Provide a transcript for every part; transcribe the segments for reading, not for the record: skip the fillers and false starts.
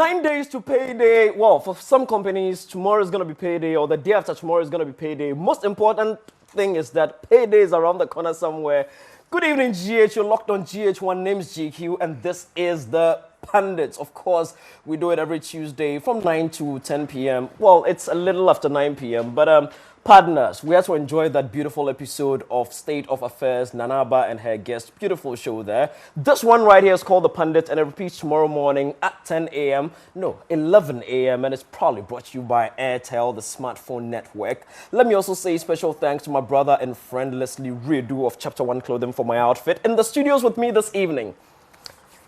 9 days to payday. Well, for some companies, tomorrow is going to be payday or the day after tomorrow is going to be payday. Most important thing is that payday is around the corner somewhere. Good evening, GH. You're locked on GH1. Name's GQ, and this is the Pundits. Of course, we do it every Tuesday from 9 to 10 p.m. Well, it's a little after 9 p.m., but partners, we have to enjoy that beautiful episode of State of Affairs, Nanaba and her guest. Beautiful show there. This one right here is called The Pundit, and it repeats tomorrow morning at 10 a.m. No, 11 a.m. And it's probably brought to you by Airtel, the smartphone network. Let me also say special thanks to my brother and friend Leslie Redu of Chapter 1 Clothing for my outfit. In the studios with me this evening,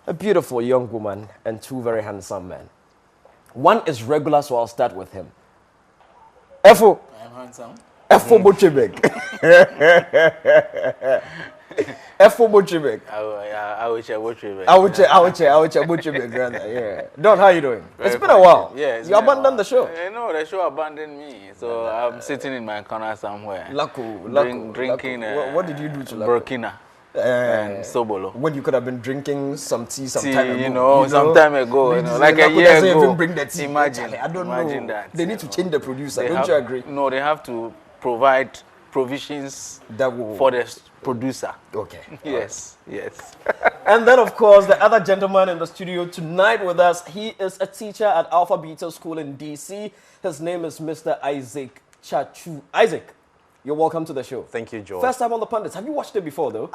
a beautiful young woman and two very handsome men. One is regular, so I'll start with him. Efo. I'm handsome. Efo Bochebek. Efo Bochebek. I would say Bochebek. Bochebek, rather. Yeah. Don, how you doing? It's been a while. Yeah. You abandoned the show. No, the show abandoned me. So I'm sitting in my corner somewhere. Drinking. What did you do to Burkina? And Sobolo. When you could have been drinking some tea some time ago. Some time ago, like a year ago. Even bring the tea. Imagine that. They need to change the producer. Don't you agree? No, they have to provide provisions for the producer. Okay. Yes. And then, of course, the other gentleman in the studio tonight with us, he is a teacher at Alpha Beta School in DC. His name is Mr. Isaac Chachu. Isaac, you're welcome to the show. Thank you, George. First time on the Pundits. Have you watched it before, though?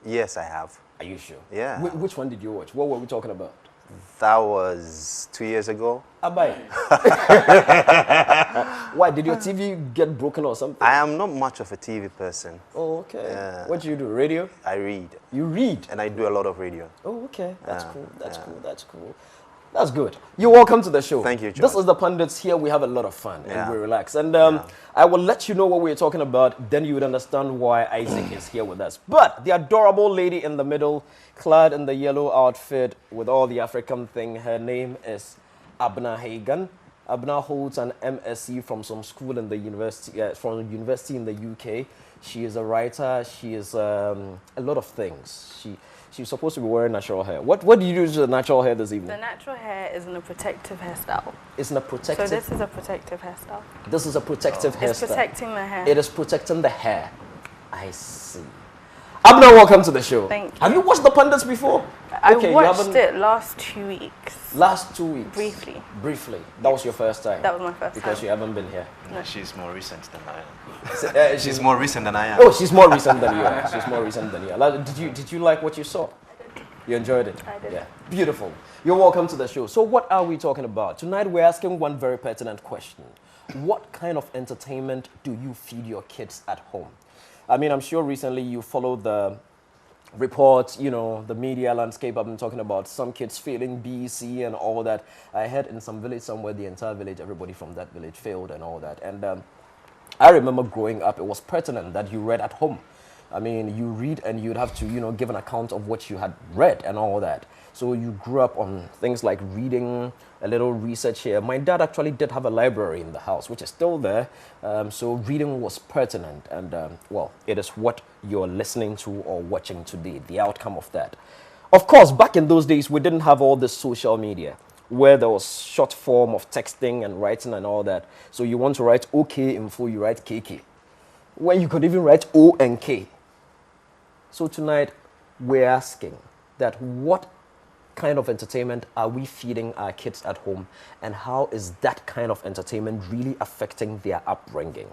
Yes, I have. Are you sure? Yeah. Which one did you watch? What were we talking about? That was 2 years ago. Abai. Why? Did your TV get broken or something? I am not much of a TV person. Oh, okay. Yeah. What do you do? Radio? I read. You read? And I do a lot of radio. Oh, okay. That's cool. That's cool. That's good. You're welcome to the show. Thank you, George. This is the Pundits. Here we have a lot of fun and we relax. And I will let you know what we're talking about. Then you would understand why Isaac is here with us. But the adorable lady in the middle, clad in the yellow outfit with all the African thing, her name is Miss Hagan. Abna holds an MSc from some school in the university, from a university in the UK. She is a writer. She is a lot of things. She's supposed to be wearing natural hair. What do you do to the natural hair this evening? The natural hair is in a protective hairstyle. It's in a protective... So this is a protective hairstyle. This is a protective hairstyle. It's protecting the hair. It is protecting the hair. I see. Abna, welcome to the show. Thank you. Have you watched the Pundits before? I watched it last 2 weeks. Last 2 weeks? Briefly. That was your first time? That was my first time. Because you haven't been here? No, she's more recent than I am. She's more recent than I am. Oh, she's more recent than you are. She's more recent than you are. Did you like what you saw? You enjoyed it? I did. Yeah. Beautiful. You're welcome to the show. So what are we talking about? Tonight we're asking one very pertinent question. What kind of entertainment do you feed your kids at home? I mean, I'm sure recently you followed the reports, the media landscape. I've been talking about some kids failing BEC and all that. I heard in some village somewhere, the entire village, everybody from that village failed and all that. And I remember growing up, it was pertinent that you read at home. I mean, you read and you'd have to, give an account of what you had read and all that. So you grew up on things like reading, a little research here. My dad actually did have a library in the house, which is still there. So reading was pertinent. And, it is what you're listening to or watching today, the outcome of that. Of course, back in those days, we didn't have all this social media where there was short form of texting and writing and all that. So you want to write OK info, you write KK. When you could even write O and K. So tonight, we're asking that what kind of entertainment are we feeding our kids at home, and how is that kind of entertainment really affecting their upbringing?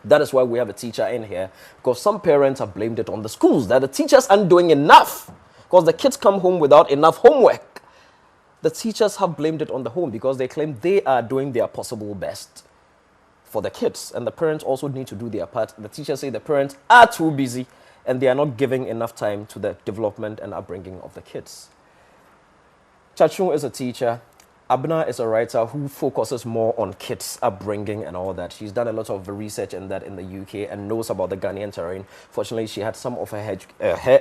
That is why we have a teacher in here, because some parents have blamed it on the schools, that the teachers aren't doing enough, because the kids come home without enough homework. The teachers have blamed it on the home because they claim they are doing their possible best for the kids, and the parents also need to do their part. The teachers say the parents are too busy and they are not giving enough time to the development and upbringing of the kids. Chachu is a teacher. Abna is a writer who focuses more on kids' upbringing and all that. She's done a lot of research in that in the UK and knows about the Ghanaian terrain. Fortunately, she had some of her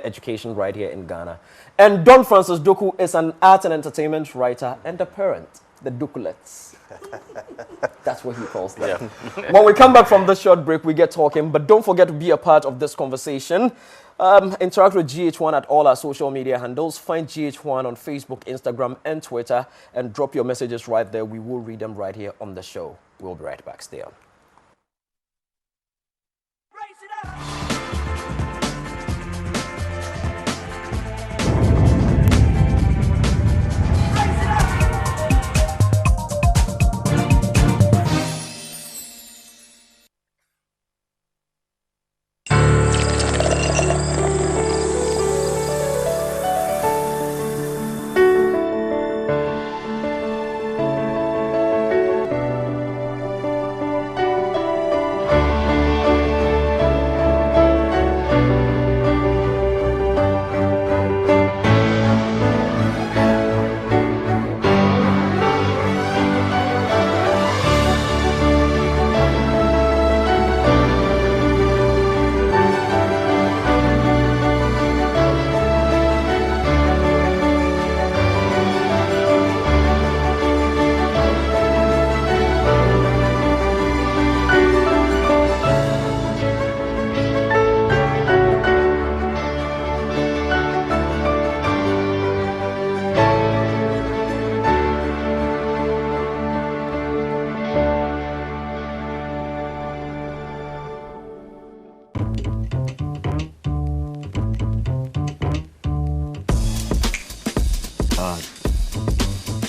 education right here in Ghana. And Don Francis Doku is an art and entertainment writer and a parent, the Dokulets. That's what he calls them. Yeah. When we come back from this short break, we get talking. But don't forget to be a part of this conversation. Interact with GH1 at all our social media handles. Find GH1 on Facebook, Instagram, and Twitter, and drop your messages right there. We will read them right here on the show. We'll be right back. Stay on.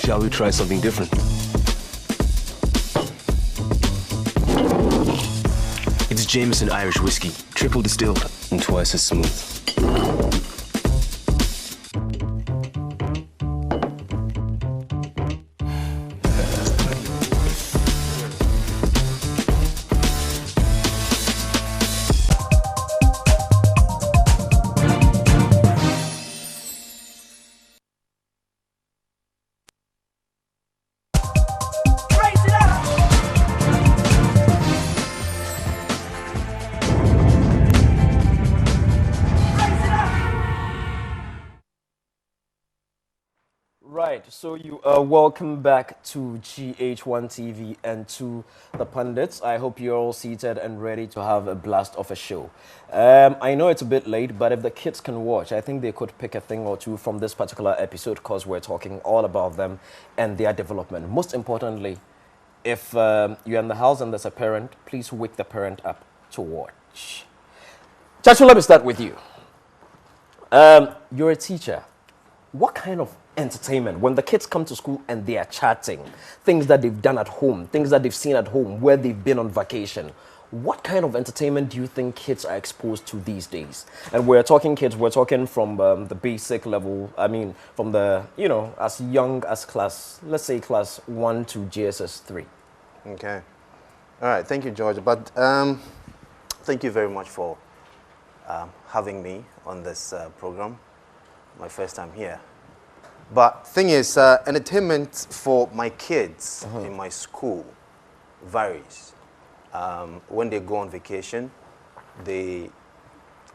Shall we try something different? It's Jameson Irish whiskey, triple distilled and twice as smooth. Right, so you are welcome back to GH1 TV and to the pundits. I hope you're all seated and ready to have a blast of a show. I know it's a bit late, but if the kids can watch, I think they could pick a thing or two from this particular episode because we're talking all about them and their development. Most importantly, if you're in the house and there's a parent, please wake the parent up to watch. Chacho, let me start with you. You're a teacher. What kind of entertainment, when the kids come to school and they are chatting, things that they've done at home, things that they've seen at home, where they've been on vacation, what kind of entertainment do you think kids are exposed to these days? And we're talking kids, we're talking from the basic level, I mean, from the, you know, as young as class, let's say class 1 to JSS 3. Okay. All right, thank you, George. But thank you very much for having me on this program. My first time here. But thing is, entertainment for my kids in my school varies. When they go on vacation, they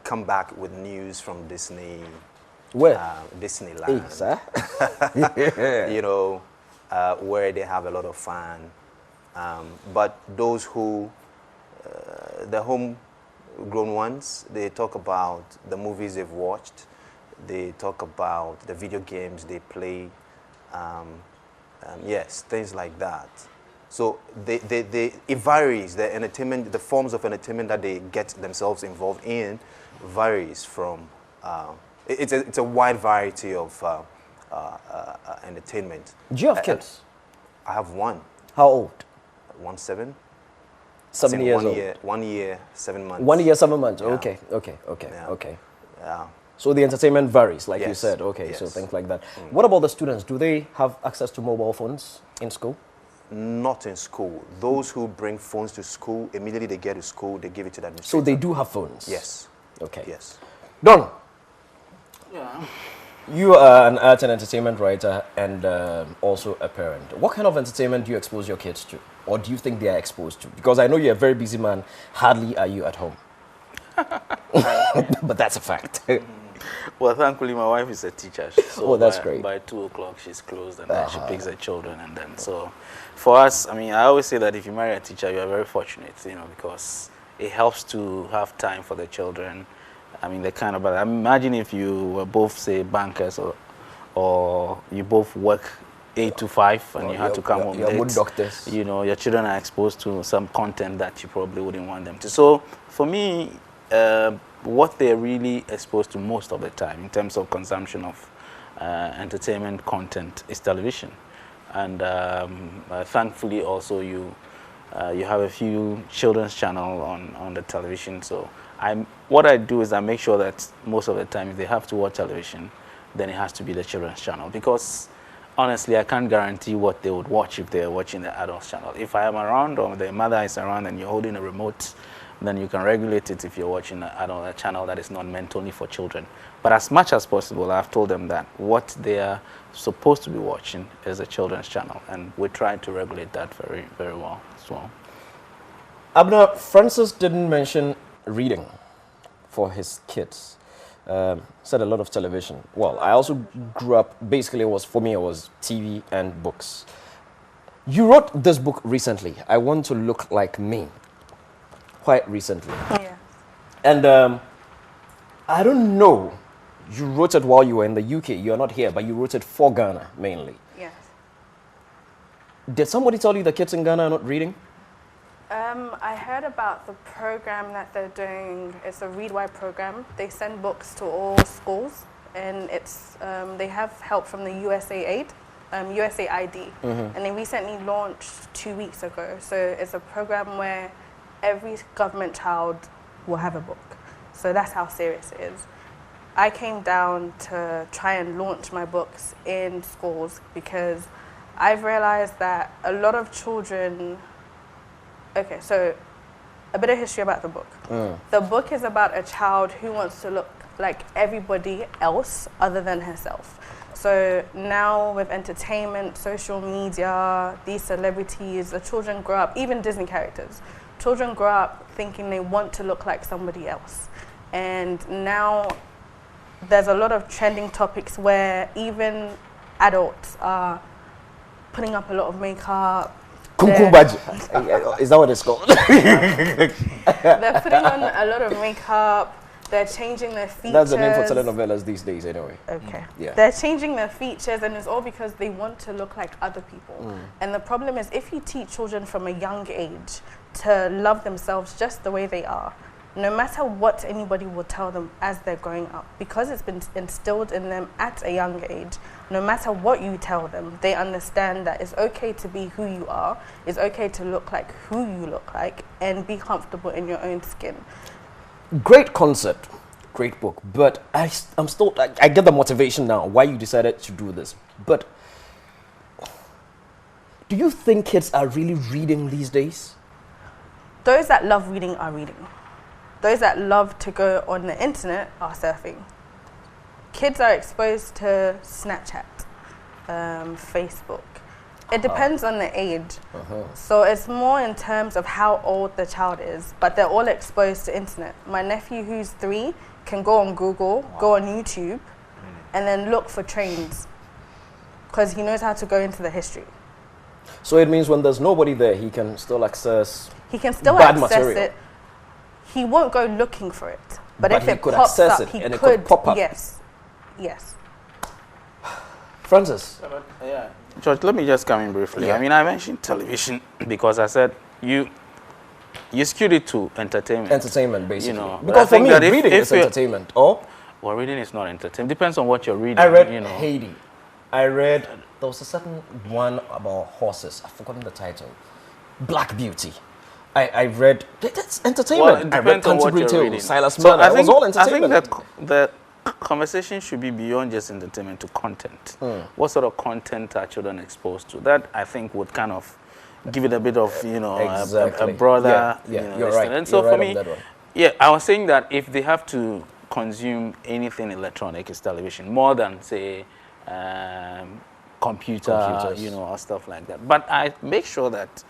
come back with news from Disney. Where? Disneyland. You know, where they have a lot of fun. But those who, the homegrown ones, they talk about the movies they've watched. They talk about the video games they play, yes, things like that. So it varies. The entertainment, the forms of entertainment that they get themselves involved in varies from, it's a wide variety of entertainment. Do you have kids? I have one. How old? 7. 7 years old. 1 year, 7 months. 1 year, 7 months. Yeah. Okay. Yeah. Okay. Yeah. So the entertainment varies, like you Yes. said. Okay, Yes. so things like that. What about the students? Do they have access to mobile phones in school? Not in school. Those who bring phones to school, immediately they get to school, they give it to the So administrator. they do have phones? Yes. Okay. Yes. Don, Yeah. you are an art and entertainment writer and also a parent. What kind of entertainment do you expose your kids to? Or do you think they are exposed to? Because I know you're a very busy man. Hardly are you at home. But that's a fact. Well, thankfully, my wife is a teacher. So Oh, that's great. By 2 o'clock, she's closed, and then she picks her children, and then so, for us, I mean, I always say that if you marry a teacher, you are very fortunate, you know, because it helps to have time for the children, I mean, the kind of, I imagine if you were both, say, bankers or you both work 8 to 5 and you have to come home late, doctors. You know, your children are exposed to some content that you probably wouldn't want them to. So for me, what they're really exposed to most of the time in terms of consumption of entertainment content is television. And thankfully also you have a few children's channel on the television. So what I do is I make sure that most of the time if they have to watch television, then it has to be the children's channel, because honestly I can't guarantee what they would watch if they're watching the adults channel. If I am around or the mother is around and you're holding a remote, then you can regulate it if you're watching a channel that is not meant only for children. But as much as possible, I've told them that what they are supposed to be watching is a children's channel, and we try to regulate that very, very well as well. Abner, Francis didn't mention reading for his kids. Said a lot of television. Well, I also grew up, basically for me it was TV and books. You wrote this book recently, I Want to Look Like Me, quite recently. Yeah. And I don't know, you wrote it while you were in the UK, you're not here, but you wrote it for Ghana mainly. Yes. Did somebody tell you the kids in Ghana are not reading? I heard about the program that they're doing. It's a read-wide program. They send books to all schools, and it's they have help from the USAID, and they recently launched 2 weeks ago. So it's a program where every government child will have a book. So that's how serious it is. I came down to try and launch my books in schools because I've realized that a lot of children. Okay, so a bit of history about the book. The book is about a child who wants to look like everybody else other than herself. So now with entertainment, social media, these celebrities, the children grow up, even Disney characters, children grow up thinking they want to look like somebody else. And now there's a lot of trending topics where even adults are putting up a lot of makeup. Is that what it's called? They're putting on a lot of makeup. They're changing their features. That's the name for telenovelas these days, anyway. Okay. Yeah. They're changing their features, and it's all because they want to look like other people. And the problem is, if you teach children from a young age to love themselves just the way they are, no matter what anybody will tell them as they're growing up, because it's been instilled in them at a young age, no matter what you tell them, they understand that it's okay to be who you are, it's okay to look like who you look like, and be comfortable in your own skin. Great concept, great book, but I get the motivation now, why you decided to do this. But do you think kids are really reading these days? Those that love reading are reading. Those that love to go on the internet are surfing. Kids are exposed to Snapchat, Facebook. It depends on the age. So it's more in terms of how old the child is, but they're all exposed to internet. My nephew, who's 3, can go on Google, go on YouTube, and then look for trains, because he knows how to go into the history. So it means when there's nobody there, he can still access bad material. It. He won't go looking for it, but if it could pops access up, it he and could. It could pop up. Yes, yes. Francis. Yeah, George, let me just come in briefly. Yeah. I mean, I mentioned television because I said you skewed it to entertainment. Entertainment, basically. You know, because for me, reading is entertainment. Well, reading is not entertainment. Depends on what you're reading. I read you know. Haiti. I read, there was a certain one about horses. I've forgotten the title. Black Beauty. I read, that's entertainment. Well, it depends on what you're reading. Silas So Miller. It was all entertainment. I think that the conversation should be beyond just entertainment to content. What sort of content are children exposed to? That, I think, would kind of give it a bit of, you know, exactly. a broader, yeah, you know, you're right. And so you're for right me, yeah, I was saying that if they have to consume anything electronic, it's television, more than, say, computers, you know, or stuff like that. But I make sure that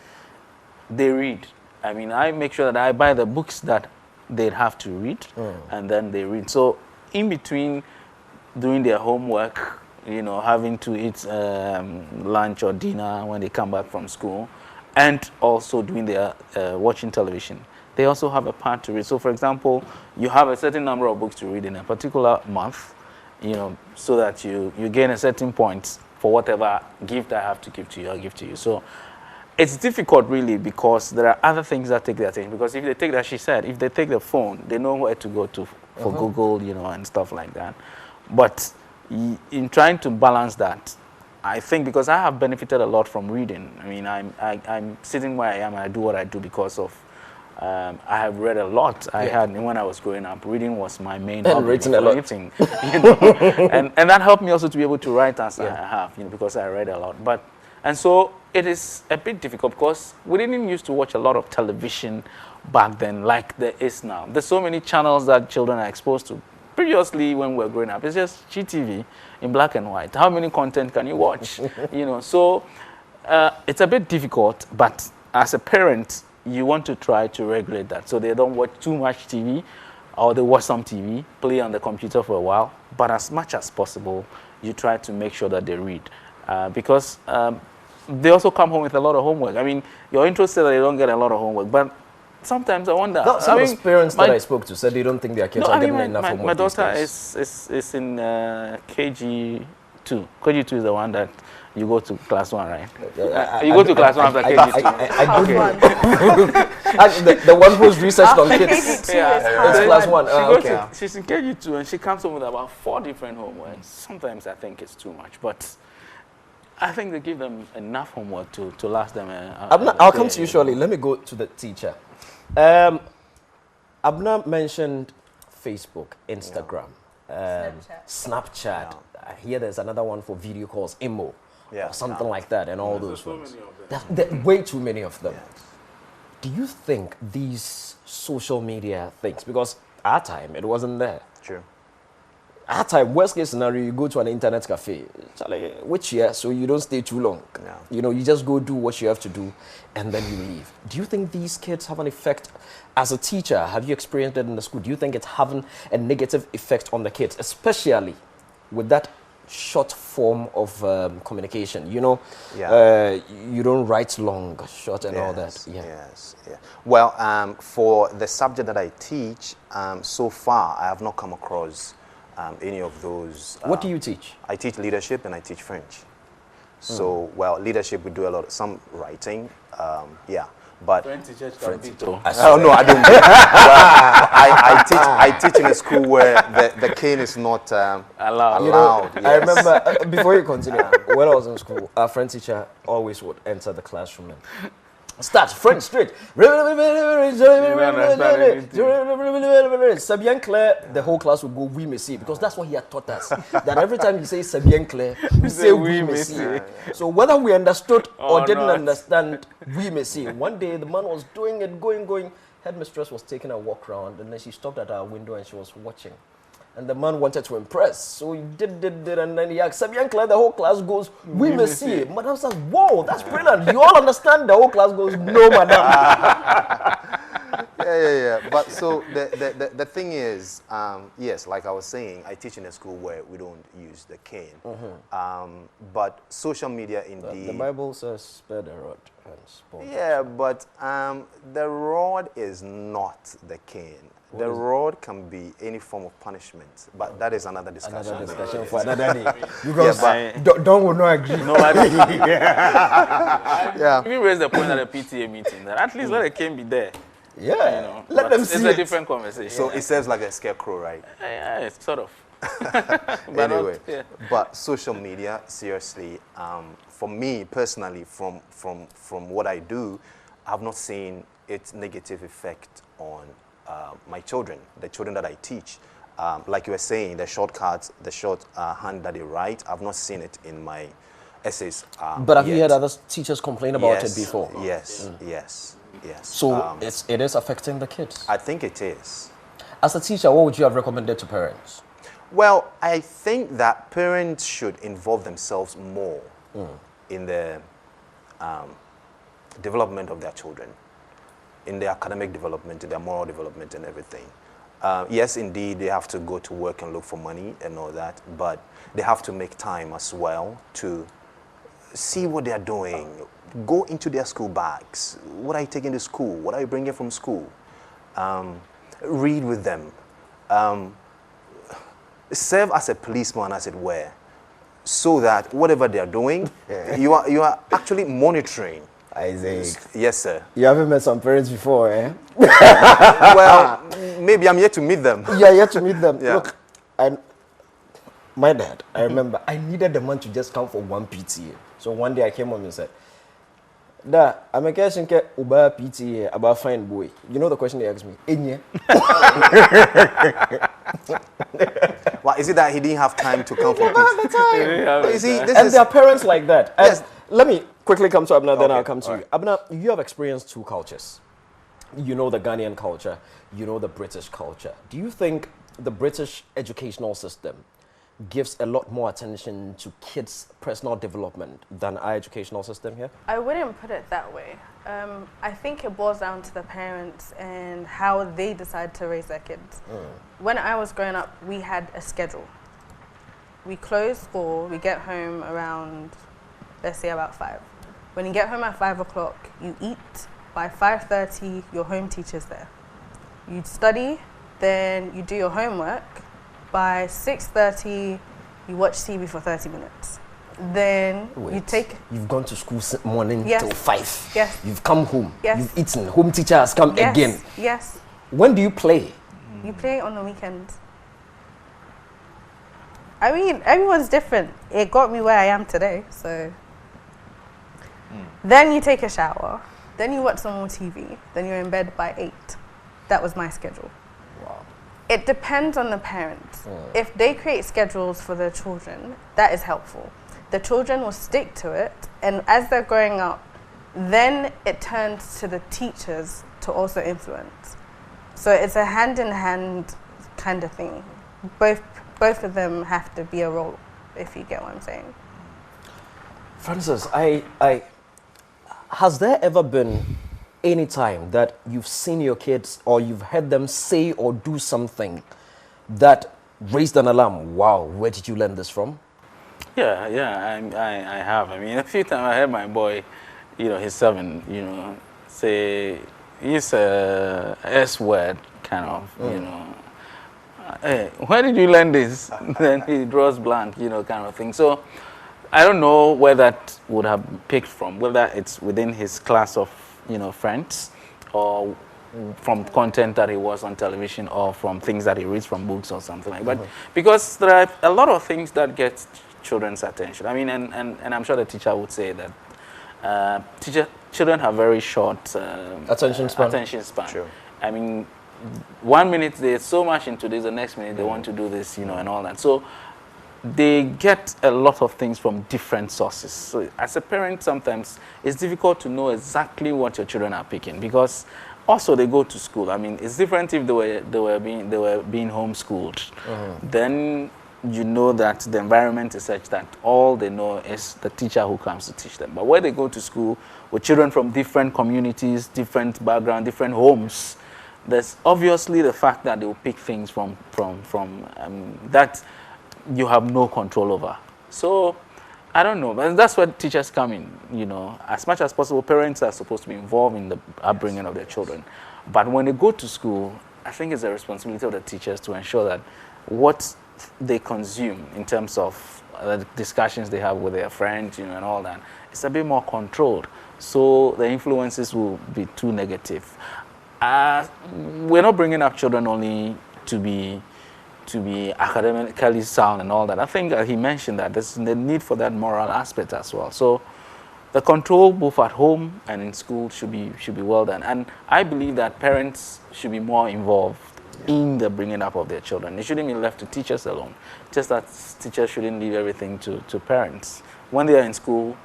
they read. I mean, I make sure that I buy the books that they'd have to read, and then they read. So in between doing their homework, you know, having to eat lunch or dinner when they come back from school, and also doing their watching television, they also have a part to read. So, for example, you have a certain number of books to read in a particular month, you know, so that you gain a certain point for whatever gift I have to give to you, I'll give to you. So it's difficult, really, because there are other things that take their attention. Because if they take, as she said, if they take the phone, they know where to go to for Google, you know, and stuff like that. But in trying to balance that, I think because I have benefited a lot from reading. I mean, I'm sitting where I am and I do what I do because of I have read a lot. I had, when I was growing up, reading was my main hobby. Written a lot. Writing, you know, and that helped me also to be able to write as I have, you know, because I read a lot. And so it is a bit difficult because we didn't used to watch a lot of television back then like there is now. There's so many channels that children are exposed to. Previously, when we were growing up, it's just GTV in black and white. How many content can you watch? You know, so it's a bit difficult, but as a parent, you want to try to regulate that so they don't watch too much TV, or they watch some TV, play on the computer for a while, but as much as possible, you try to make sure that they read. Because they also come home with a lot of homework. I mean, your intro said that they don't get a lot of homework, but sometimes I wonder. No, some of the parents that I spoke to said they don't think their kids are getting enough homework. My daughter is in KG2. KG2 is the one that you go to class 1, right? You go to class 1 after KG2. The one who's researched on kids. KG2 It's class 1. She's in KG2 and she comes home with about 4 different homeworks. Sometimes I think it's too much, but I think they give them enough homework to last them. I'll come to you shortly. Let me go to the teacher. Abna mentioned Facebook, Instagram, Snapchat. I hear there's another one for video calls, Imo, or something like that, and all those ones. There are way too many of them. Do you think these social media things, because our time, it wasn't there. True. Our time, worst case scenario, you go to an internet cafe, which year, so you don't stay too long. Yeah. You know, you just go do what you have to do, and then you leave. Do you think these kids have an effect? As a teacher, have you experienced it in the school? Do you think it's having a negative effect on the kids, especially with that short form of communication? You know, you don't write long, short, and all that. Yes. Well, for the subject that I teach, so far I have not come across any of those. What do you teach? I teach leadership and I teach French. So, well, leadership, we do a lot, some writing, but French teachers no, I don't. Well, I teach in a school where the cane is not allowed. You know, I remember, before you continue, when I was in school, our French teacher always would enter the classroom and start French straight. C'est bien clair, the whole class would go, oui, monsieur, because that's what he had taught us. That every time you say c'est bien clair, we say oui, monsieur. So whether we understood or didn't understand oui, monsieur, one day the man was doing it, going. Headmistress was taking a walk around, and then she stopped at our window and she was watching. And the man wanted to impress, so he did, and then he asked, c'est bien clair, the whole class goes, oui, monsieur. Madame says, whoa, that's brilliant. You all understand? The whole class goes, no, madam. Yeah. But so the thing is, yes, like I was saying, I teach in a school where we don't use the cane. But social media, indeed. The Bible says, spare the rod and spoil. Yeah, but the rod is not the cane. The rod can be any form of punishment, but that is another discussion. Another discussion for another day. Because don't will not agree. No, I don't. Yeah. Even raised the point at a PTA meeting that at least let the cane be there. Yeah, you know, let them see it's a different conversation. So it serves like a scarecrow, right? Yeah, it's sort of. Anyway, but social media, seriously, for me personally, from what I do, I've not seen its negative effect on my children, the children that I teach. Like you were saying, the shortcuts, the shorthand that they write, I've not seen it in my essays. But have you heard other teachers complain about it before? Yes. So it is affecting the kids? I think it is. As a teacher, what would you have recommended to parents? Well, I think that parents should involve themselves more in the development of their children, in their academic development, in their moral development and everything. Yes, indeed, they have to go to work and look for money and all that, but they have to make time as well to see what they're doing. Go into their school bags. What are you taking to school? What are you bringing from school? read with them, serve as a policeman, as it were, so that whatever they are doing, you are actually monitoring. Isaac. Yes, sir. You haven't met some parents before, eh? Well, maybe I'm yet to meet them. Yeah, you have to meet them. Yeah. Look, my dad, I remember, I needed the man to just come for one PTA. So one day I came home and said, "Da, I'm a question about PTA about fine boy." You know the question they asked me? Enye. Well, is it that he didn't have time to come for PTA? But you see, this And is there are parents like that. And Yes. let me quickly come to Abna, then Okay, I'll come to all you. Abna, you have experienced two cultures. You know the Ghanaian culture, you know the British culture. Do you think the British educational system gives a lot more attention to kids' personal development than our educational system here? I wouldn't put it that way. I think it boils down to the parents and how they decide to raise their kids. When I was growing up, we had a schedule. We close school, we get home around, let's say about 5. When you get home at 5 o'clock, you eat. By 5:30, your home teacher's there. You study, then you do your homework. By 6:30, you watch TV for 30 minutes. Then you take... You've gone to school morning Yes. till 5. Yes. You've come home. Yes. You've eaten. Home teacher has come Yes. again. Yes. When do you play? You play on the weekends. I mean, everyone's different. It got me where I am today, so... Then you take a shower. Then you watch some more TV. Then you're in bed by 8. That was my schedule. Wow. It depends on the parents. If they create schedules for their children, that is helpful. The children will stick to it, and as they're growing up, then it turns to the teachers to also influence. So it's a hand-in-hand kind of thing. Both of them have to be a role, if you get what I'm saying. Francis, has there ever been any time that you've seen your kids or you've heard them say or do something that raised an alarm? Wow, where did you learn this from? Yeah, I have. I mean, a few times I heard my boy, he's 7, say, use a S word, kind of, Hey, where did you learn this? Then he draws blank, kind of thing. So I don't know where that would have been picked from, whether it's within his class of, friends, or from content that he was on television, or from things that he reads from books or something like that. But because there are a lot of things that get children's attention. I mean, and I'm sure the teacher would say that children have very short Attention span. True. I mean, 1 minute they're so much into this, the next minute they want to do this, and all that. So they get a lot of things from different sources. So as a parent, sometimes it's difficult to know exactly what your children are picking, because also they go to school. I mean, it's different if they were being homeschooled. Then you know that the environment is such that all they know is the teacher who comes to teach them. But where they go to school with children from different communities, different background, different homes, there's obviously the fact that they will pick things from that you have no control over. So I don't know, but that's where teachers come in. As much as possible, parents are supposed to be involved in the upbringing of their children. But when they go to school, I think it's the responsibility of the teachers to ensure that what they consume in terms of the discussions they have with their friends, and all that, it's a bit more controlled. So the influences will be too negative. We're not bringing up children only to be academically sound and all that. I think he mentioned that there's the need for that moral aspect as well. So the control both at home and in school should be well done. And I believe that parents should be more involved in the bringing up of their children. They shouldn't be left to teachers alone. Just that teachers shouldn't leave everything to parents. When they are in school,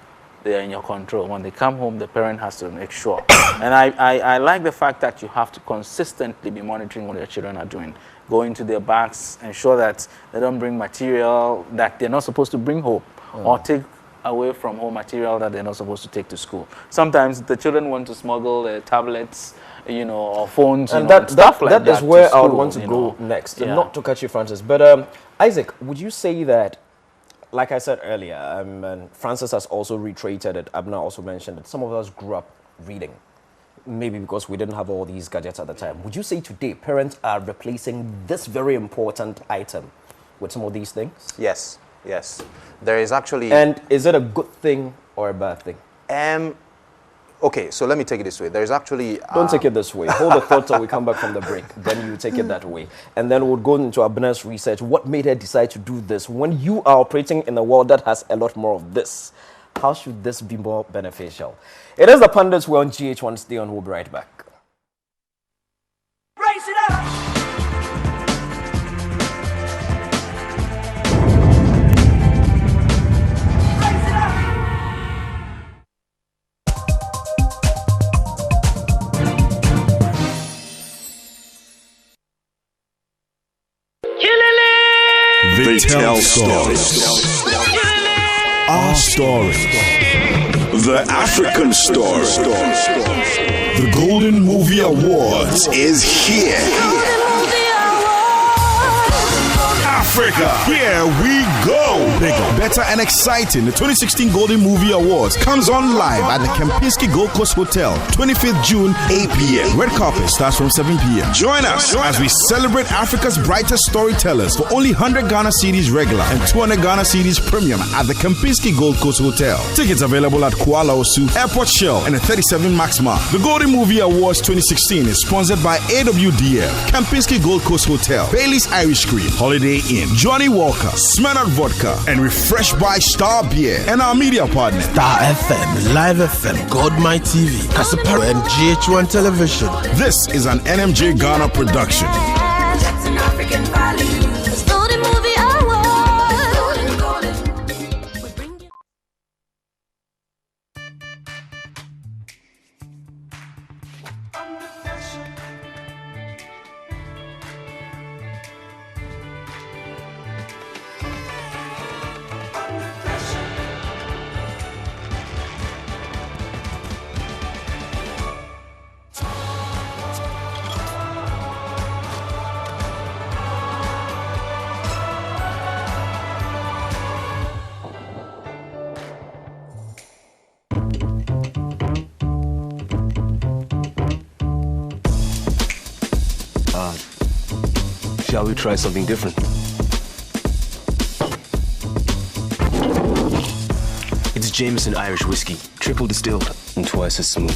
they are in your control. When they come home, the parent has to make sure. And I like the fact that you have to consistently be monitoring what your children are doing. Go into their bags, ensure that they don't bring material that they're not supposed to bring home, or take away from home material that they're not supposed to take to school. Sometimes the children want to smuggle tablets, or phones, and stuff like that. That is where I would school, want to go next. Yeah. Not to cut you, Francis, but Isaac, would you say that, like I said earlier, and Francis has also reiterated it, Abna also mentioned it, some of us grew up reading. maybe because we didn't have all these gadgets at the time, would you say today parents are replacing this very important item with some of these things? Yes, yes. There is actually... And is it a good thing or a bad thing? Okay, so let me take it this way. There is actually... Don't take it this way. Hold the thought till we come back from the break. Then you take it that way. And then we'll go into Abner's research. What made her decide to do this? When you are operating in a world that has a lot more of this, how should this be more beneficial? It is the Pundits. We're on GH1. Stay on. We'll be right back. Raise it up! They tell stories. Our story. The African story. The Golden Movie Awards is here. Africa, here we go. Bigger, better, and exciting. The 2016 Golden Movie Awards comes on live at the Kempinski Gold Coast Hotel, 25th June, 8 p.m. Red carpet starts from 7 p.m. Join us as we celebrate Africa's brightest storytellers for only 100 Ghana cedis regular and 200 Ghana cedis premium at the Kempinski Gold Coast Hotel. Tickets available at Kuala Osu, Airport Shell, and the 37 Maxima. The Golden Movie Awards 2016 is sponsored by AWDF, Kempinski Gold Coast Hotel, Bailey's Irish Cream, Holiday Inn, Johnny Walker, Smirnoff Vodka, and refreshed by Star Beer, and our media partner Star FM, Live FM, God My TV, Kasaparo, and GH1 Television. This is an NMJ Ghana production. That's an African value. Golden Movie Award. Golden. We bring you. Shall we try something different? It's Jameson Irish whiskey, triple distilled and twice as smooth.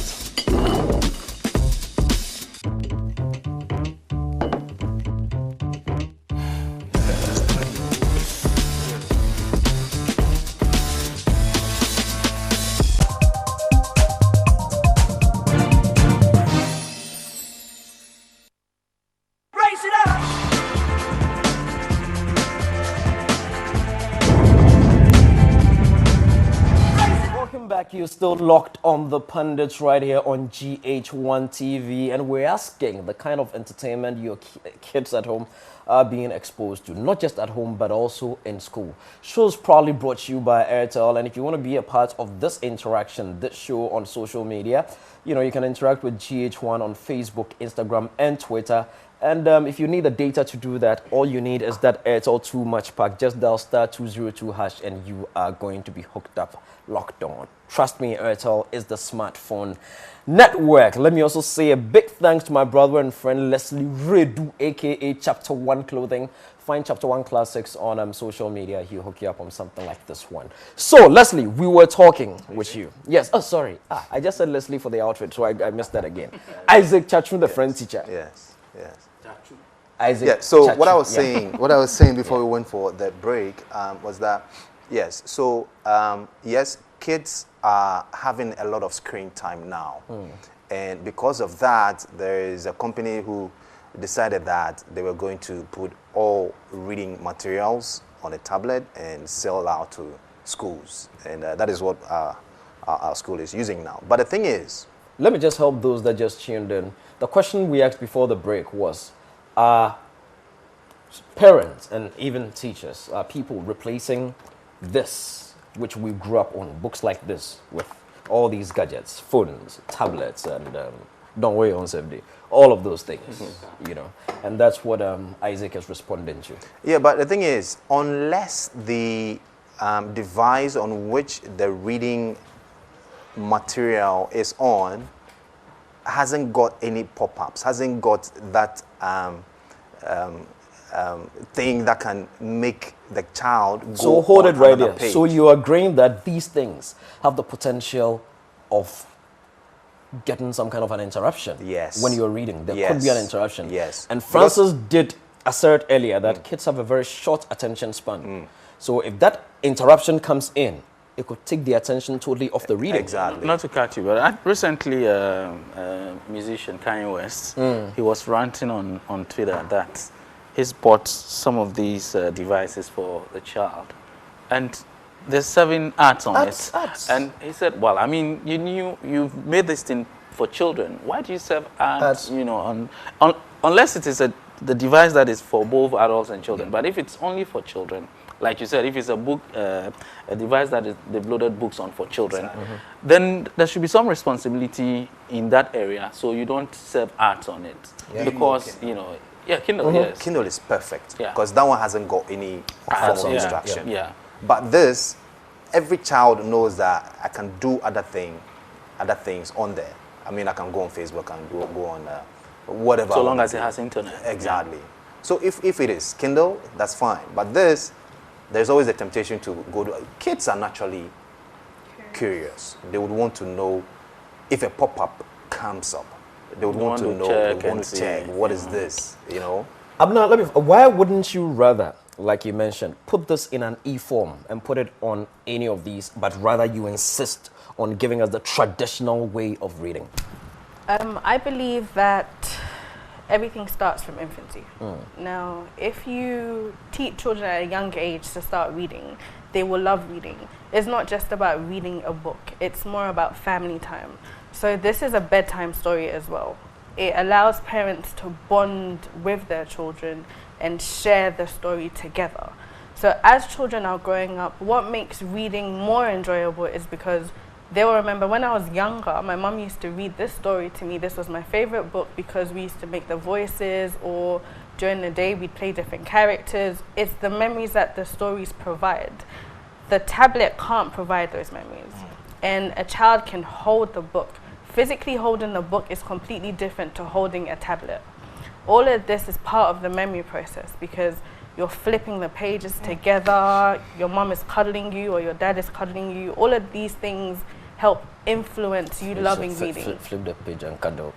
Raise it up! Welcome back. You're still locked on the Pundits right here on GH1 TV, and we're asking the kind of entertainment your kids at home are being exposed to, not just at home but also in school. Show's proudly brought to you by Airtel, and if you want to be a part of this interaction, this show on social media, you know, you can interact with GH1 on Facebook, Instagram, and Twitter. And if you need the data to do that, all you need is that Airtel 2 Much Pack. Just dial *202# and you are going to be hooked up, locked on. Trust me, Airtel is the smartphone network. Let me also say a big thanks to my brother and friend Leslie Redu, aka Chapter 1 Clothing. Find Chapter 1 Classics on social media. He'll hook you up on something like this one. So, Leslie, we were talking with you. Yes. Oh, sorry. I just said Leslie for the outfit, so I missed that again. Isaac Chachun, the French teacher. Yes, yes. Isaac. Yeah, so Chachun. what I was saying before we went for the break was that, yes, so yes, kids are having a lot of screen time now. And because of that, there is a company who decided that they were going to put all reading materials on a tablet and sell out to schools. And that is what our school is using now. But the thing is, let me just help those that just tuned in. The question we asked before the break was, are parents and even teachers, are people replacing this, which we grew up on, books like this, with all these gadgets, phones, tablets, and don't worry on safety, all of those things, you know? And that's what Isaac is responding to. yeah, but the thing is, unless the device on which the reading material is on hasn't got any pop-ups, hasn't got that thing that can make the child go So hold on it right another there. page. So you are agreeing that these things have the potential of getting some kind of an interruption. Yes. When you're reading, there Yes. could be an interruption. Yes. And Francis did assert earlier that kids have a very short attention span. So if that interruption comes in, it could take the attention totally off the reading. Exactly. Not to cut you, but recently musician Kanye West, he was ranting on Twitter that he's bought some of these devices for the child, and there's 7 ads on it. Ads. And he said, well, I mean, you've made this thing for children. Why do you serve ads? You know, unless it is the device that is for both adults and children. But if it's only for children, like you said, if it's a book, a device that they've loaded books on for children, then there should be some responsibility in that area, so you don't serve ads on it. Yeah. Because, you know, yeah, Kindle, yes. Kindle is perfect Yeah. because that one hasn't got any form of Yeah, distraction. yeah. But this, every child knows that I can do other things on there. I mean, I can go on Facebook and go on whatever. So I long want as to it do. has internet. Exactly. So if it is Kindle, that's fine. But this, there's always the temptation to go to. Kids are naturally curious. They would want to know if a pop-up comes up. They would want to know. They would want to check. What is this? You know. Abna, why wouldn't you rather, like you mentioned, put this in an e-form and put it on any of these, but rather you insist on giving us the traditional way of reading? I believe that everything starts from infancy. Now, if you teach children at a young age to start reading, they will love reading. It's not just about reading a book, it's more about family time. So this is a bedtime story as well. It allows parents to bond with their children and share the story together. So as children are growing up, what makes reading more enjoyable is because they will remember when I was younger, my mum used to read this story to me. This was my favorite book because we used to make the voices, or during the day we'd play different characters. It's the memories that the stories provide. The tablet can't provide those memories. And a child can hold the book. Physically holding the book is completely different to holding a tablet. All of this is part of the memory process because you're flipping the pages together, your mom is cuddling you or your dad is cuddling you. All of these things help influence you loving reading. Flip the page and cuddle.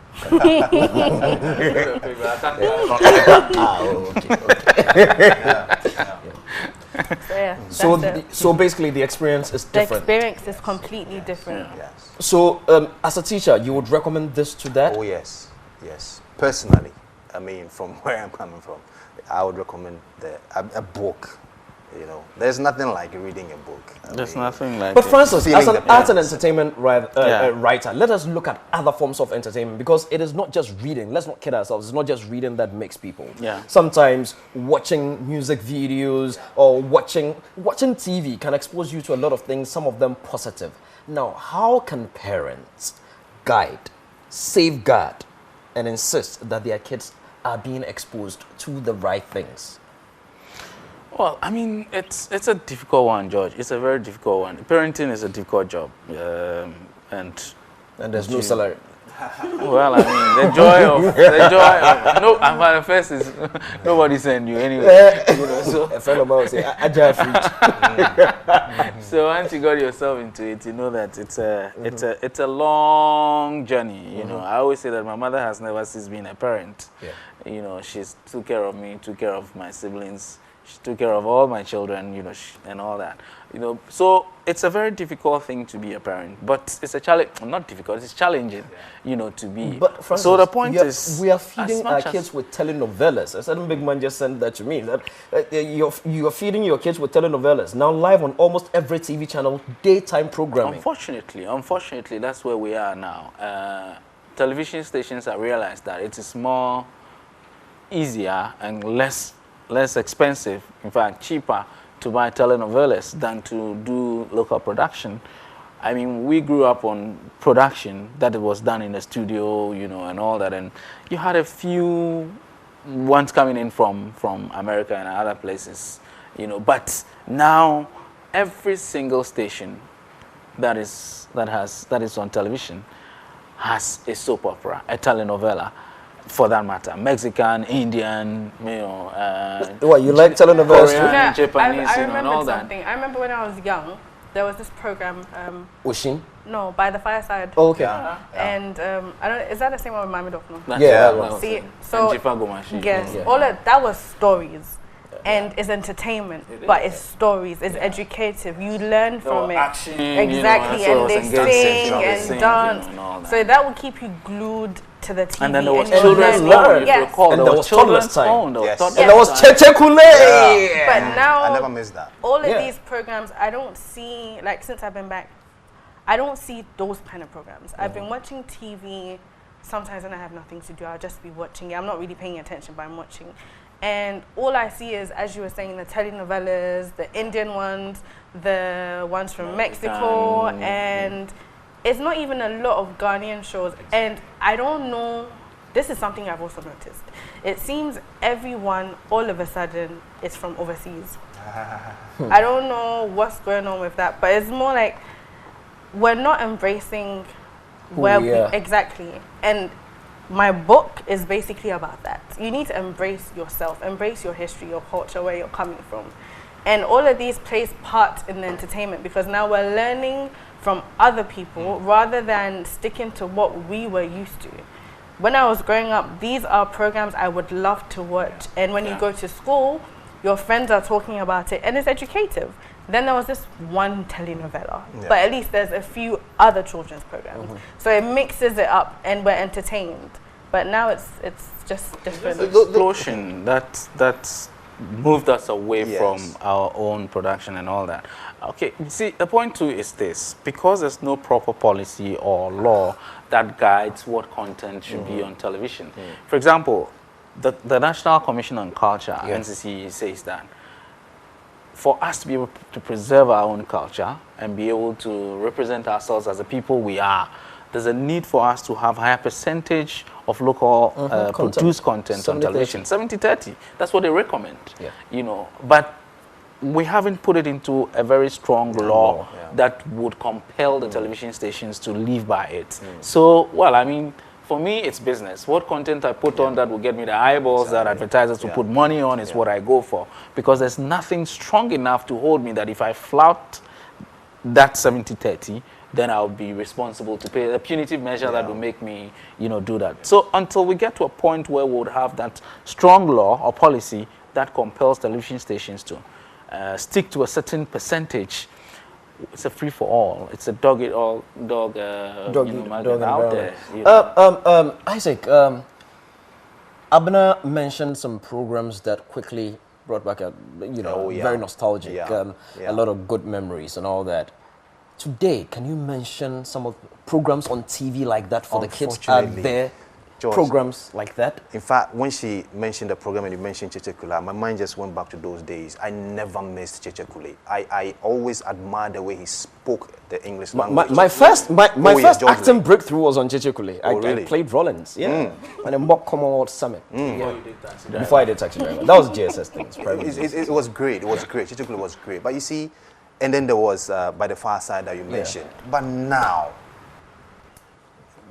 So basically the experience is The different. experience is completely different. Yes. So as a teacher, you would recommend this to that? Oh yes, yes. Personally, I mean, from where I'm coming from, I would recommend a book. You know, there's nothing like reading a book. There's nothing like But it. Francis, as an Feeling the art and parents. entertainment Yeah. writer, let us look at other forms of entertainment because it is not just reading. Let's not kid ourselves. It's not just reading that makes people. Yeah. Sometimes watching music videos or watching TV can expose you to a lot of things, some of them positive. Now, how can parents guide, safeguard, and insist that their kids are being exposed to the right things? Well, I mean, it's a difficult one, George. It's a very difficult one. Parenting is a difficult job, and there's no salary. Well, I mean, the joy of no. And the first is nobody send you anyway. You know, so A friend of mine say, "Agile fruit." so once you got yourself into it, you know that it's a long journey. You know, I always say that my mother has never ceased being a parent. Yeah. You know, she's took care of me, took care of my siblings. She took care of all my children, you know, and all that. You know, so it's a very difficult thing to be a parent, but it's a challenge. Not difficult; it's challenging, you know, to be. But Francis, so the point is, we are as feeding our much as- kids with telenovelas. A certain big man just sent that to me. That you are feeding your kids with telenovelas now live on almost every TV channel, daytime programming. Unfortunately, that's where we are now. Television stations have realized that it is more easier and less expensive, in fact cheaper, to buy telenovelas than to do local production. I mean, we grew up on production that was done in the studio, you know, and all that, and you had a few ones coming in from America and other places, you know, but now every single station that is on television has a soap opera, a telenovela, for that matter, Mexican, Indian, What, you like telenovelas? Korean, Yeah, Japanese, I and all remembered that. something. I remember when I was young, there was this program. Oshin? No, By the Fireside. Oh, okay. And I don't. Is that the same one with Mami Dofno? That's Yeah, that that one. See, so And Jifa Gomashi. yes, Yeah. all of that was stories. And it's entertainment, but it's stories, it's educative. You learn from it. Action, Exactly, and they sing and dance. all that. So that will keep you glued to the TV. And then there was you'll children's learn. own, if you Yes. recall. And There there was was toddlers' children's time. own. There was Yes. toddlers' And there was time. Cheche Kule! But now, I never missed that. all of Yeah. these programs, I don't see, like since I've been back, I don't see those kind of programs. I've been watching TV, sometimes when I have nothing to do, I'll just be watching it. I'm not really paying attention, but I'm watching. And all I see is, as you were saying, the telenovelas, the Indian ones, the ones from Mexico, and it's not even a lot of Ghanaian shows. And I don't know, this is something I've also noticed. It seems everyone, all of a sudden, is from overseas. I don't know what's going on with that, but it's more like we're not embracing where we are. exactly. And my book is basically about that. You need to embrace yourself, embrace your history, your culture, where you're coming from. And all of these plays part in the entertainment, because now we're learning from other people rather than sticking to what we were used to. When I was growing up, these are programs I would love to watch. And when you go to school, your friends are talking about it and it's educative. Then there was this one telenovela, but at least there's a few other children's programs. So it mixes it up and we're entertained. But now it's just different. Explosion that moved us away Yes. from our own production and all that. Okay, you see, the point too is this: because there's no proper policy or law that guides what content should be on television. For example, the National Commission on Culture, NCC, says that for us to be able to preserve our own culture and be able to represent ourselves as the people we are, there's a need for us to have a higher percentage of local produced content on television. 70-30. That's what they recommend. You know, but we haven't put it into a very strong law that would compel the television stations to live by it. So, well, I mean, for me, it's business. What content I put on that will get me the eyeballs that advertisers will put money on is what I go for. Because there's nothing strong enough to hold me that if I flout that 70-30, then I'll be responsible to pay a punitive measure that will make me, you know, do that. So until we get to a point where we would have that strong law or policy that compels television stations to stick to a certain percentage, it's a free for all. It's a dog eat all dog market out there. You know. Isaac, Abner mentioned some programs that quickly brought back a very nostalgic, a lot of good memories and all that. Today, can you mention some of the programs on TV like that for the kids? Are there George, programs like that? In fact, when she mentioned the program and you mentioned Cheche Kule, my mind just went back to those days. I never missed Cheche Kule. I always admired the way he spoke the English language. My first George acting breakthrough was on Cheche Kule. I really? played Rollins, and a mock Commonwealth Summit. Before I did Taxi Driver. That was GSS things. It was great. It was great. Cheche Kule was great. But you see, and then there was By the Fireside that you mentioned. But now,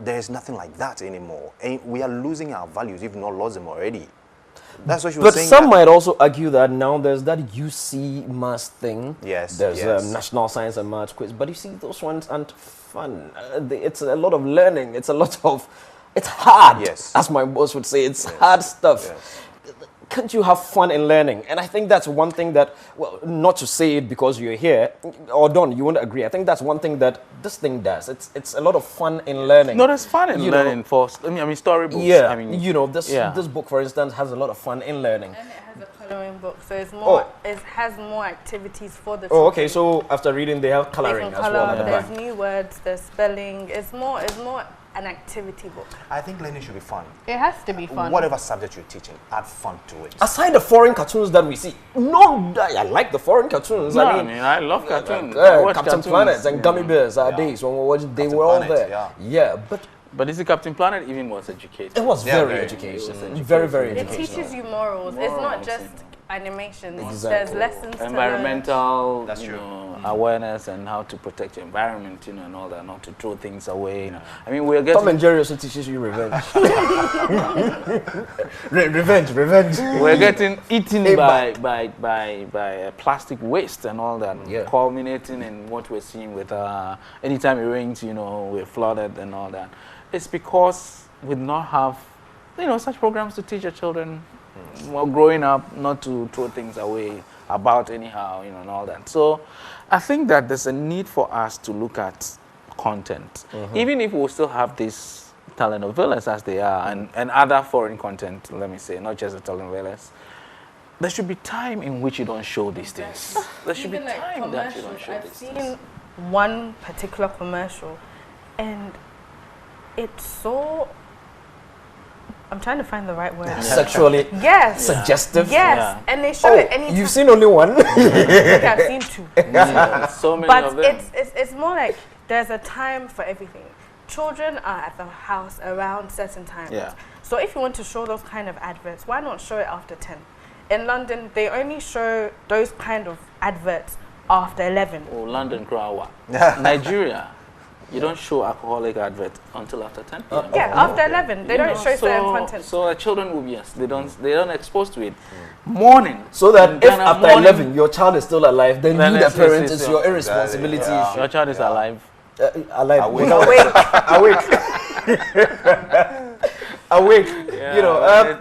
there is nothing like that anymore. And we are losing our values, if not lost them already. That's what she was But saying. some might also argue that now there's that UC maths thing. Yes, There's yes. National Science and Maths quiz. But you see, those ones aren't fun. It's a lot of learning. It's a lot of... It's hard, Yes. as my boss would say. It's hard stuff. Yes. Can't you have fun in learning? And I think that's one thing that, well, not to say it because you're here, or Don, you won't agree. I think that's one thing that this thing does. It's a lot of fun in learning. No, there's fun in You know, learning for, I mean, storybooks. Yeah, I mean, you know, this book, for instance, has a lot of fun in learning. And it has a coloring book, so it's more. It has more activities for the. Oh, okay. So after reading, they have They coloring can as well. color. at the There's back. new words. There's spelling. It's more an activity book. I think learning should be fun. It has to be fun. Whatever subject you're teaching, add fun to it. Aside the foreign cartoons that we see, I like the foreign cartoons. No, I mean, I love cartoons. I watch Captain cartoons. Planet and Gummy Bears are days when we watched. They were all Planet, there. Yeah, but But is the Captain Planet even was educated? it was Yeah, very very. educational. Very, very It educational. teaches you morals. It's not just animation. There's lessons to learn. Environmental, That's you true. know, awareness and how to protect your environment, and all that, not to throw things away. I mean, we're getting... Tom and Jerry also teaches you revenge. Revenge. We're getting eaten by plastic waste and all that, culminating in what we're seeing with anytime it rains, we're flooded and all that. It's because we do not have, such programs to teach your children while growing up not to throw things away about anyhow, and all that. So I think that there's a need for us to look at content, even if we'll still have these telenovelas as they are and other foreign content, let me say, not just the telenovelas. There should be time in which you don't show these things. There should be time that you don't show these things. I've seen one particular commercial, and it's so... I'm trying to find the right word. Sexually suggestive. Yes, and they show it anytime. You've seen only one? I think I've seen two. So many But of them. it's more like there's a time for everything. Children are at the house around certain times. Yeah. So if you want to show those kind of adverts, why not show it after 10? In London, they only show those kind of adverts after 11. Oh, London Krawa. Nigeria. You don't show alcoholic advert until after 10 p.m. After 11, they don't show certain content. So the children will be, they don't expose to it. Morning. So that if after 11 your child is still alive, then you, the parent, is your irresponsibility. Your child is alive. Alive. Awake.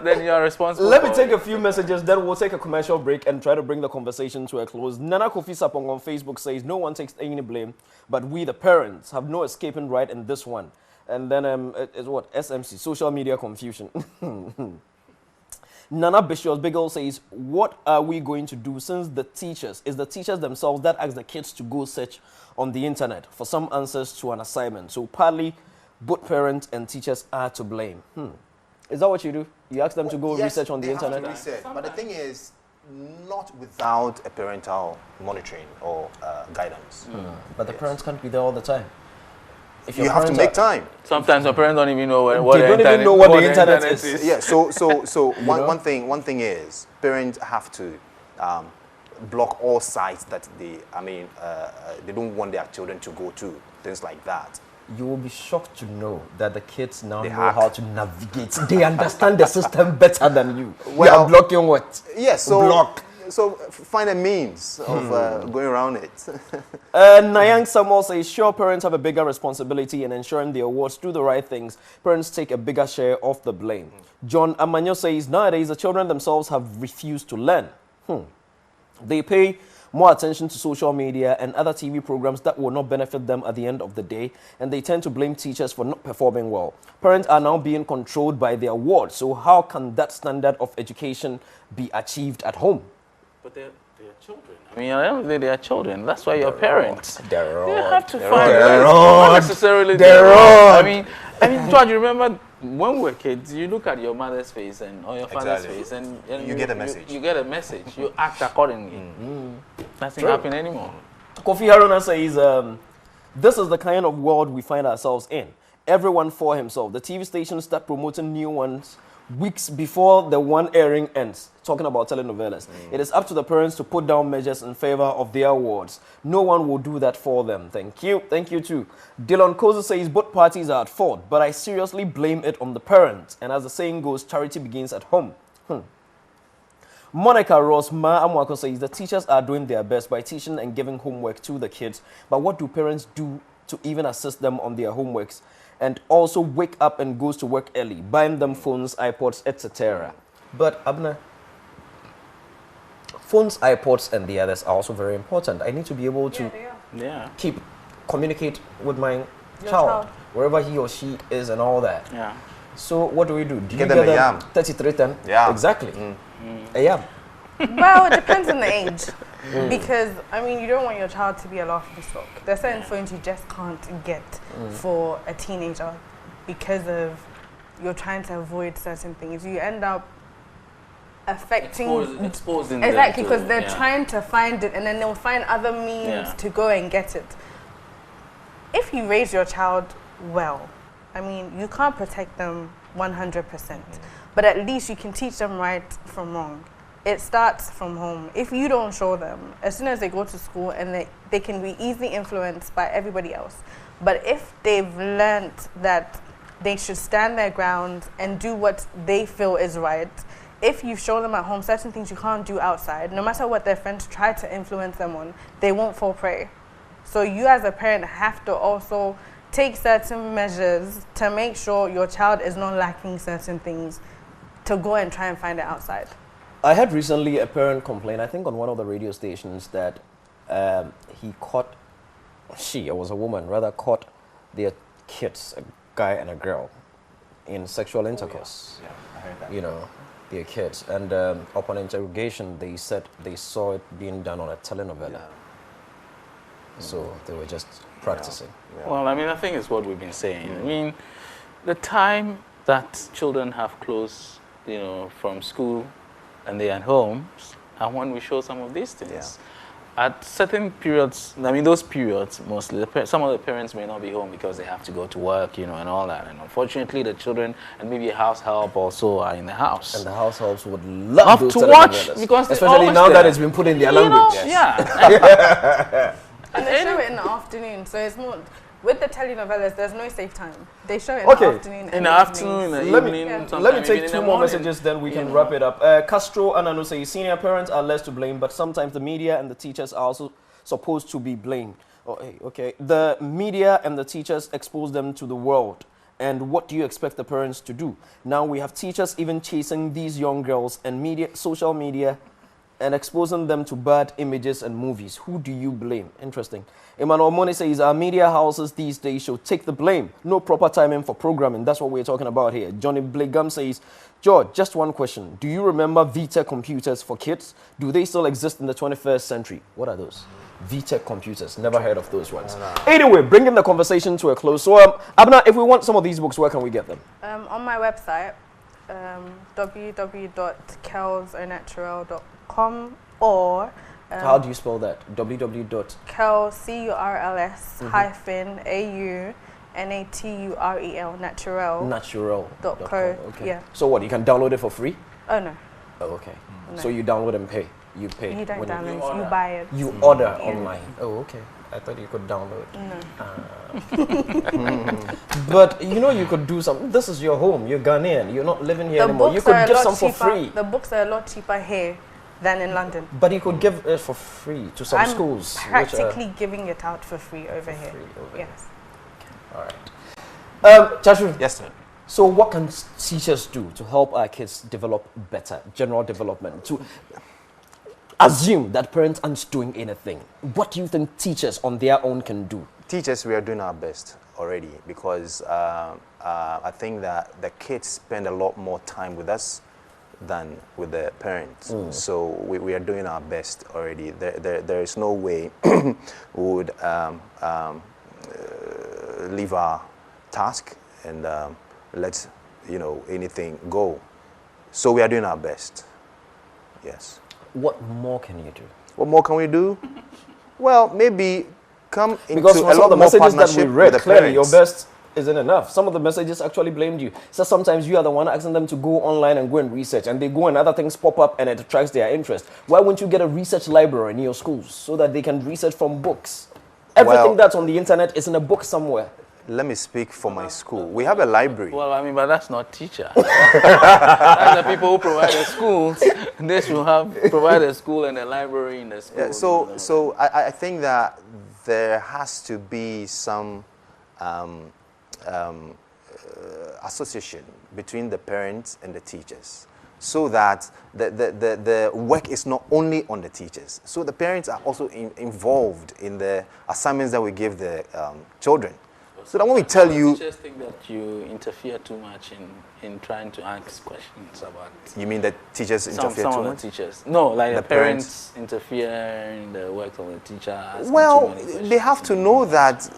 Then you are responsible. Let me take a few messages, then we'll take a commercial break and try to bring the conversation to a close. Nana Kofi Sapong on Facebook says, no one takes any blame, but we, the parents, have no escaping right in this one. And then it's what? SMC, social media confusion. Nana Bishop Biggle says, what are we going to do since the teachers themselves that ask the kids to go search on the internet for some answers to an assignment? So partly, both parents and teachers are to blame. Is that what you do? You ask them to go research on the internet? Research. But the thing is, not without a parental monitoring or guidance. But the parents can't be there all the time. If you have to make time. Sometimes the parents don't even know what they don't even know what the internet is. Yeah. So one thing is parents have to block all sites that they don't want their children to go to. Things like that. You will be shocked to know that the kids now know how to navigate. They understand the system better than you. Well, you are blocking what? Yes, block. So find a means of going around it. Nayang Samuel says, sure, parents have a bigger responsibility in ensuring the awards do the right things. Parents take a bigger share of the blame. John Amanyo says, nowadays the children themselves have refused to learn. They pay more attention to social media and other TV programs that will not benefit them at the end of the day, and they tend to blame teachers for not performing well. Parents are now being controlled by the awards, so how can that standard of education be achieved at home? But they're children. I mean, at the end of the day, they are children. That's why you're parents. They're You have to find ways. Not necessarily they're wrong. I mean, George, you remember when we were kids, you look at your mother's face or your father's face, and you get a message. You get a message. You act accordingly. Nothing happen anymore. Kofi Haruna says, this is the kind of world we find ourselves in. Everyone for himself. The TV stations start promoting new ones weeks before the one airing ends. Talking about telenovelas. It is up to the parents to put down measures in favor of their awards. No one will do that for them. Thank you. Thank you too. Dylan Koza says both parties are at fault, but I seriously blame it on the parents. And as the saying goes, charity begins at home. Monica Ross Ma Amwako says the teachers are doing their best by teaching and giving homework to the kids. But what do parents do to even assist them on their homeworks? And also wake up and goes to work early, buying them phones, iPods, etc. But Abner, phones, iPods, and the others are also very important. I need to be able to communicate with my child, wherever he or she is and all that. Yeah. So what do we do? Do Get them a yam. 3310? Yeah. Exactly. A yam. Well, it depends on the age. Because, I mean, you don't want your child to be a laughing stock. There are certain phones you just can't get for a teenager because of you're trying to avoid certain things. You end up affecting... Exposing exactly, because they're trying to find it and then they'll find other means to go and get it. If you raise your child well, I mean, you can't protect them 100%. But at least you can teach them right from wrong. it starts from home. If you don't show them, as soon as they go to school, and they can be easily influenced by everybody else. But if they've learned that they should stand their ground and do what they feel is right, if you show them at home certain things you can't do outside, no matter what their friends try to influence them on, they won't fall prey. So you as a parent have to also take certain measures to make sure your child is not lacking certain things to go and try and find it outside. I had recently a parent complain, I think on one of the radio stations, that he caught, it was a woman, rather caught their kids, a guy and a girl, in sexual intercourse. Yeah, I heard that. You know, their kids. And upon interrogation, they said they saw it being done on a telenovela. Yeah. So they were just practicing. Yeah. Well, I mean, I think it's what we've been saying. I mean, the time that children have closed, from school and they're at home, and when we show some of these things. At certain periods, I mean, those periods mostly, some of the parents may not be home because they have to go to work, and all that. And unfortunately, the children and maybe a house help also are in the house. And the house helps would love to watch because especially now that it's been put in their language. Yeah. And they show it in the afternoon, so it's more. With the telenovelas, there's no safe time. They show it in the afternoon. In the afternoon, in the evening. Let me take two more messages, then we can wrap it up. Castro Anano says, senior parents are less to blame, but sometimes the media and the teachers are also supposed to be blamed. Okay. The media and the teachers expose them to the world. And what do you expect the parents to do? Now we have teachers even chasing these young girls and social media, and exposing them to bad images and movies. Who do you blame? Interesting. Emmanuel Mone says, our media houses these days should take the blame. No proper timing for programming. That's what we're talking about here. Johnny Blegum says, George, just one question. Do you remember VTech computers for kids? Do they still exist in the 21st century? What are those? VTech computers. Never heard of those ones. Anyway, bringing the conversation to a close. So, Abna, if we want some of these books, where can we get them? On my website, www.curls-AuNaturel.com, or how do you spell that? www. Curls, CURLS -AUNATUREL Naturel.co. Okay. Yeah. So what? You can download it for free? Oh no. Oh, okay. No. So you download and pay. You pay. You don't when download. You buy it. You order online. Oh, okay. I thought you could download. No. But you could do something. This is your home. You're Ghanaian. You're not living here anymore. You could give some for free. The books are a lot cheaper here than in London. But you could give it for free to some schools. I'm practically giving it out for free over here. Yes. All right. Chashu. Yes, sir. So what can teachers do to help our kids develop better, general development? To assume that parents aren't doing anything. What do you think teachers on their own can do? Teachers, we are doing our best already, because I think that the kids spend a lot more time with us than with the parents. So we are doing our best already. There is no way we would leave our task and let anything go. So we are doing our best. Yes. What more can you do? What more can we do? Well, maybe come into because a some of lot the more messages that partnership we read, with the clearly your parents. best isn't enough. Some of the messages actually blamed you. So sometimes you are the one asking them to go online and go and research, and they go and other things pop up and it attracts their interest. Why wouldn't you get a research library in your schools so that they can research from books? Everything that's on the internet is in a book somewhere. Let me speak for my school. We have a library. Well, I mean, but that's not teacher. That's the people who provide the schools. They should provide a school and a library in the school. Yeah, so I think that there has to be some association between the parents and the teachers, so that the work is not only on the teachers. So the parents are also involved in the assignments that we give the children. So that when we tell you... Teachers think that you interfere too much in trying to ask questions about... You mean that teachers interfere too much? Some of the teachers. No, like the parents interfere in the work of the teacher. Well, they have to know that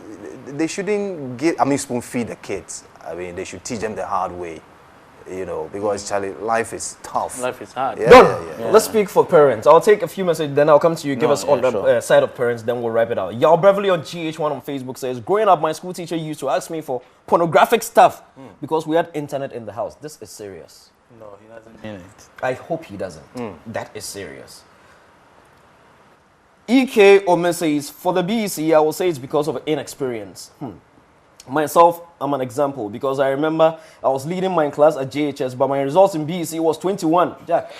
they shouldn't spoon feed the kids. I mean, they should teach them the hard way. Because Charlie, life is tough. Life is hard. Yeah, yeah. Let's speak for parents. I'll take a few messages, then I'll come to you. Give us on the side of parents, then we'll wrap it out. Y'all Beverly on GHone on Facebook says, growing up, my school teacher used to ask me for pornographic stuff because we had internet in the house. This is serious. No, he doesn't mean it. I hope he doesn't. That is serious. EK Ome says, for the BEC, I will say it's because of inexperience. Myself, I'm an example because I remember I was leading my class at JHS, but my results in BEC was 21. Jack,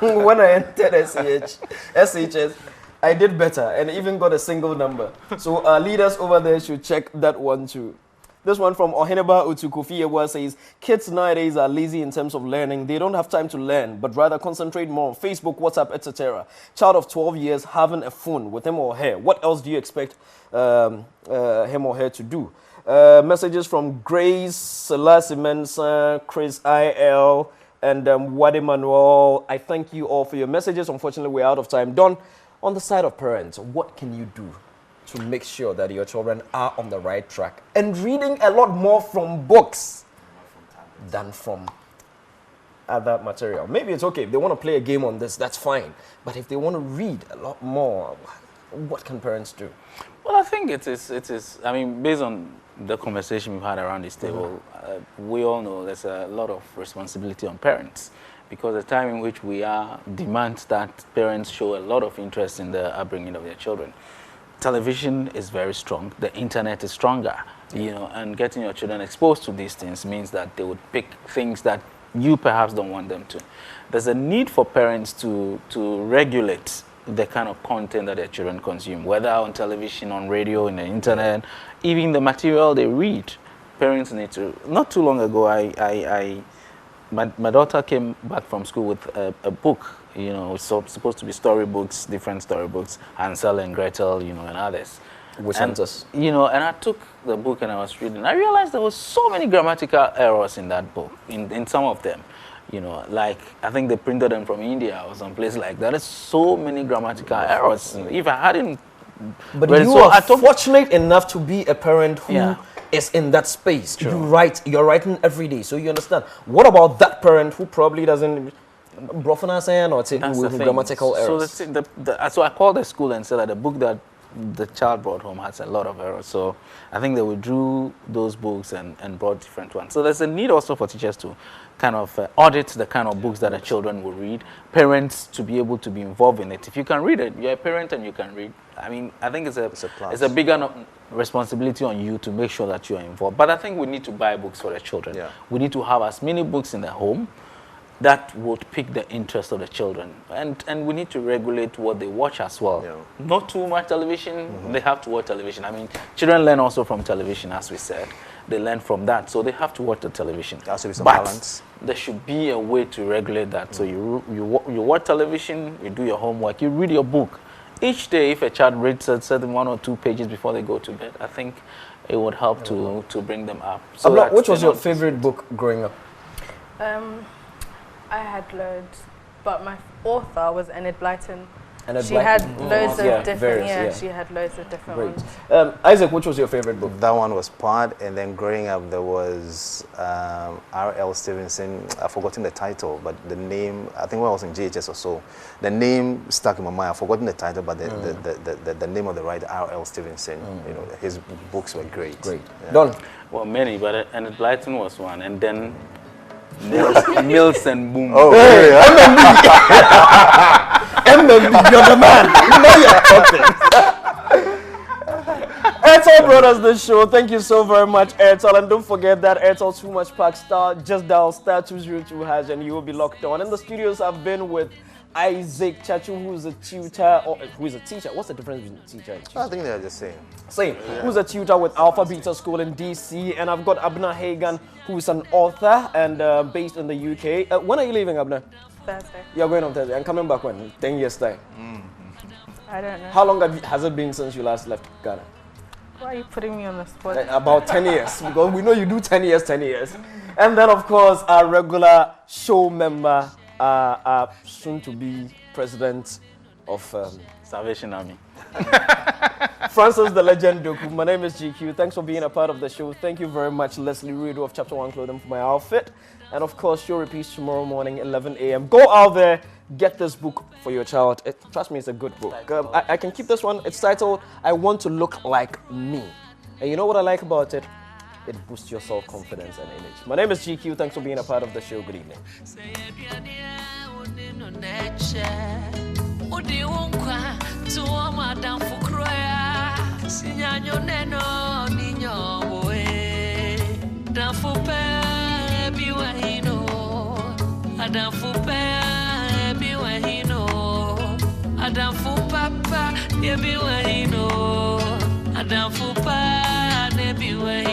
when I entered SHS, I did better and even got a single number. So our leaders over there should check that one too. This one from Oheneba Utukufiyewa says, kids nowadays are lazy in terms of learning. They don't have time to learn, but rather concentrate more on Facebook, WhatsApp, etc. Child of 12 years having a phone with him or her. What else do you expect him or her to do? Messages from Grace, Selassie Mensa, Chris IL, and Wade Manuel. I thank you all for your messages. Unfortunately, we're out of time. Don, on the side of parents, what can you do to make sure that your children are on the right track and reading a lot more from books than from other material? Maybe it's okay if they want to play a game on this, that's fine. But if they want to read a lot more, what can parents do? Well, I think it is. I mean, based on the conversation we've had around this table, we all know there's a lot of responsibility on parents, because the time in which we are demands that parents show a lot of interest in the upbringing of their children. Television is very strong. The internet is stronger, you know, and getting your children exposed to these things means that they would pick things that you perhaps don't want them to. There's a need for parents to regulate the kind of content that their children consume, whether on television, on radio, in the internet, even the material they read. Parents need to. Not too long ago, my daughter came back from school with a book. You know, it's supposed to be storybooks, different storybooks, Hansel and Gretel, you know, and others. Which hunters? You know, and I took the book and I was reading. I realized there was so many grammatical errors in that book, in some of them. You know, like, I think they printed them from India or someplace like that. There's so many grammatical errors. If I hadn't... But you are fortunate enough to be a parent who is in that space. True. You're writing every day, so you understand. What about that parent who probably doesn't... with grammatical errors. So I called the school and said that the book that the child brought home has a lot of errors. So I think they withdrew those books and brought different ones. So there's a need also for teachers to kind of audit the kind of books that the children will read. Parents to be able to be involved in it. If you can read it, you're a parent and you can read. I mean, I think it's a bigger responsibility on you to make sure that you're involved. But I think we need to buy books for the children. Yeah. We need to have as many books in the home that would pique the interest of the children. And we need to regulate what they watch as well. Yeah. Not too much television, they have to watch television. I mean, children learn also from television, as we said. They learn from that, so they have to watch the television. There has to be some balance. There should be a way to regulate that. So you watch television, you do your homework, you read your book. Each day, if a child reads a certain 1 or 2 pages before they go to bed, I think it would help to bring them up. So which was your favorite book growing up? I had loads, but my author was Enid Blyton. Enid she Blyton. had loads of different, she had loads of different ones. Isaac, which was your favorite book? That one was Pod, and then growing up there was R.L. Stevenson. I've forgotten the title, but the name, I think when I was in GHS or so, the name stuck in my mind. I've forgotten the title, but the name of the writer, R.L. Stevenson, you know, his books were great. Great. Yeah. Don? Well, many, but Enid Blyton was one, and then Mills and Boom. Oh, hey, MMB, you're the man. You know you're talking. Airtel brought us this show. Thank you so very much, Airtel. And don't forget that Airtel Too Much Park Star. Just dial *202# and you will be locked on. In the studios, I've been with Isaac Chachu, who's a tutor, or who is a teacher. What's the difference between teacher and tutor? I think they're the same. Same. Yeah. Who's a tutor with Alpha Beta School in DC. And I've got Abna Hagan, who's an author and based in the UK. When are you leaving, Abna? Thursday. You're going on Thursday. And coming back when? 10 years time? I don't know. How long has it been since you last left Ghana? Why are you putting me on the spot? About 10 years. Because we know you do 10 years, 10 years. And then, of course, our regular show member, soon to be president of Salvation Army. Francis the Legend Doku. My name is GQ. Thanks for being a part of the show. Thank you very much, Leslie Rido of Chapter 1 Clothing, for my outfit. And of course, show repeats tomorrow morning, 11 a.m. Go out there, get this book for your child. Trust me, it's a good book. I can keep this one. It's titled, I Want to Look Like Me. And you know what I like about it? it boosts your self-confidence and image. My name is GQ. Thanks for being a part of the show. Good evening. Adamfu papa, nebi wahino. Adamfu pa, nebi wahino.